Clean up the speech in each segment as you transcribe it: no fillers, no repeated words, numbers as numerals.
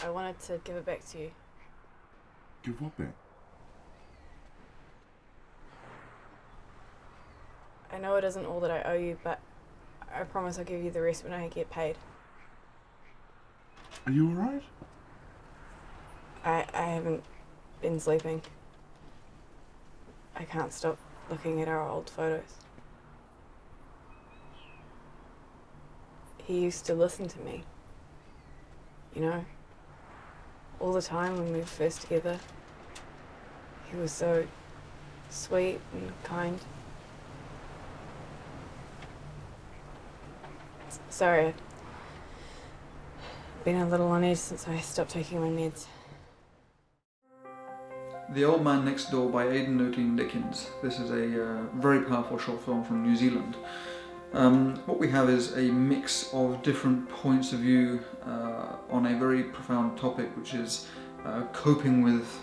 I wanted to give it back to you. Give what back? I know it isn't all that I owe you, but I promise I'll give you the rest when I get paid. Are you alright? I haven't been sleeping. I can't stop looking at our old photos. He used to listen to me. You know, all the time when we were first together. He was so sweet and kind. Sorry, I've been a little on edge since I stopped taking my meds. The Old Man Next Door by Aidan Otene Dickens. This is a very powerful short film from New Zealand. What we have is a mix of different points of view on a very profound topic, which is coping with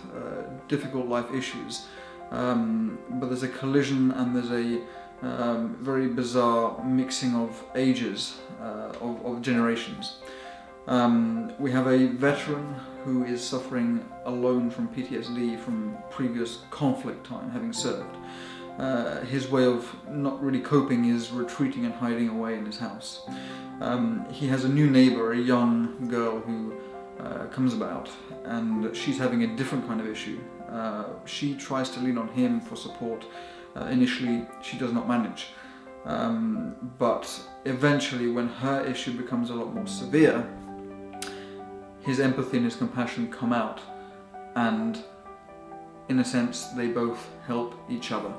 difficult life issues. But there's a collision and there's a very bizarre mixing of ages, of generations. We have a veteran who is suffering alone from PTSD from previous conflict time, having served. His way of not really coping is retreating and hiding away in his house. He has a new neighbour, a young girl who comes about, and she's having a different kind of issue. She tries to lean on him for support. Initially, she does not manage. But eventually, when her issue becomes a lot more severe, his empathy and his compassion come out, and in a sense, they both help each other.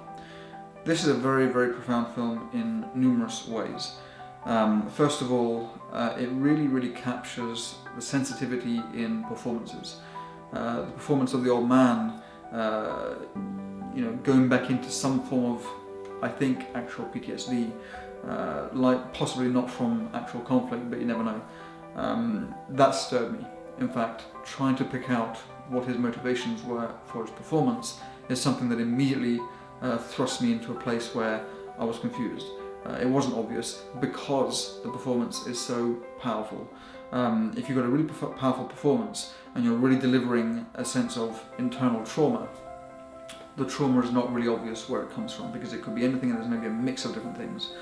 This is a very, very profound film in numerous ways. First of all, it really captures the sensitivity in performances. The performance of the old man, going back into some form of, I think, actual PTSD, like possibly not from actual conflict, but you never know. That stirred me. In fact, trying to pick out what his motivations were for his performance is something that immediately thrust me into a place where I was confused. It wasn't obvious because the performance is so powerful. If you've got a really powerful performance and you're really delivering a sense of internal trauma, the trauma is not really obvious where it comes from, because it could be anything and there's maybe a mix of different things.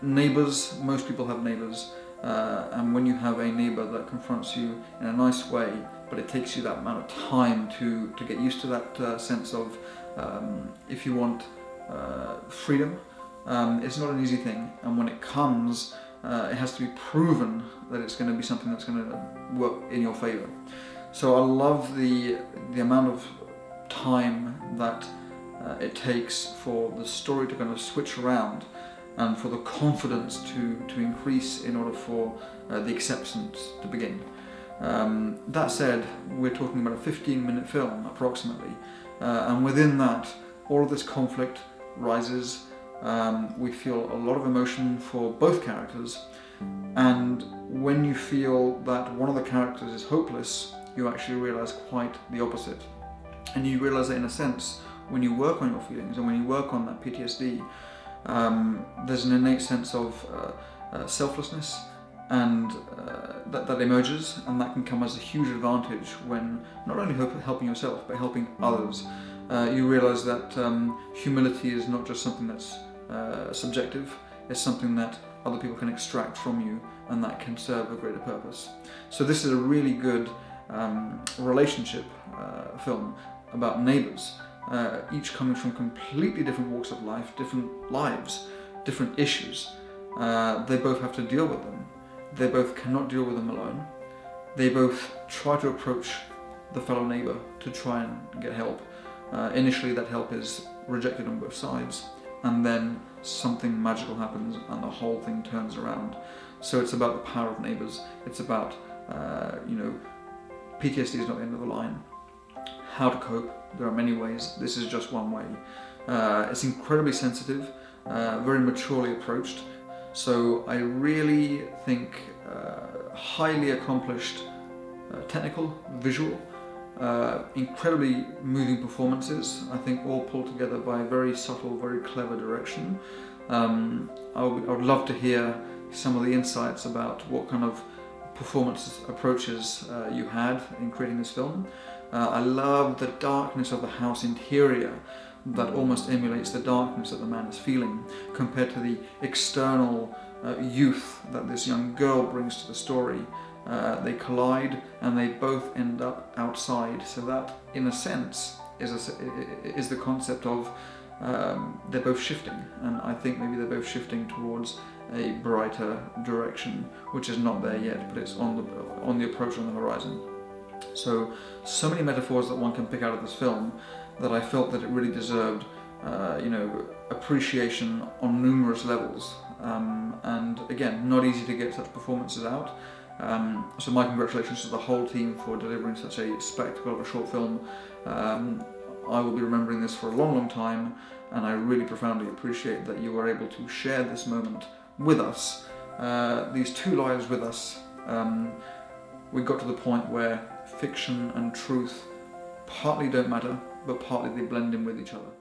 Neighbours, most people have neighbours, and when you have a neighbour that confronts you in a nice way, but it takes you that amount of time to get used to that sense of, if you want freedom, it's not an easy thing, and when it comes, it has to be proven that it's going to be something that's going to work in your favour. So I love the amount of time that it takes for the story to kind of switch around, and for the confidence to increase in order for the acceptance to begin. That said, we're talking about a 15-minute film approximately, and within that, all of this conflict rises. We feel a lot of emotion for both characters, and when you feel that one of the characters is hopeless, you actually realise quite the opposite. And you realise that in a sense, when you work on your feelings and when you work on that PTSD, there's an innate sense of selflessness and that emerges, and that can come as a huge advantage when not only helping yourself but helping others. You realise that humility is not just something that's subjective, it's something that other people can extract from you, and that can serve a greater purpose. So this is a really good relationship film about neighbours, each coming from completely different walks of life, different lives, different issues. They both have to deal with them. They both cannot deal with them alone. They both try to approach the fellow neighbour to try and get help. Initially that help is rejected on both sides, and then something magical happens and the whole thing turns around. So it's about the power of neighbours. It's about, PTSD is not the end of the line. How to cope, there are many ways, this is just one way. It's incredibly sensitive, very maturely approached, so I really think highly accomplished technical, visual, incredibly moving performances, I think all pulled together by very subtle, very clever direction. I would love to hear some of the insights about what kind of performance approaches you had in creating this film. I love the darkness of the house interior that almost emulates the darkness that the man is feeling, compared to the external youth that this young girl brings to the story. They collide and they both end up outside, so that in a sense is the concept of they're both shifting, and I think maybe they're both shifting towards a brighter direction, which is not there yet, but it's on the approach, on the horizon. So many metaphors that one can pick out of this film that I felt that it really deserved, appreciation on numerous levels. And again, not easy to get such performances out. So my congratulations to the whole team for delivering such a spectacle of a short film. I will be remembering this for a long, long time, and I really profoundly appreciate that you were able to share this moment with us, these two lives with us. We got to the point where fiction and truth partly don't matter, but partly they blend in with each other.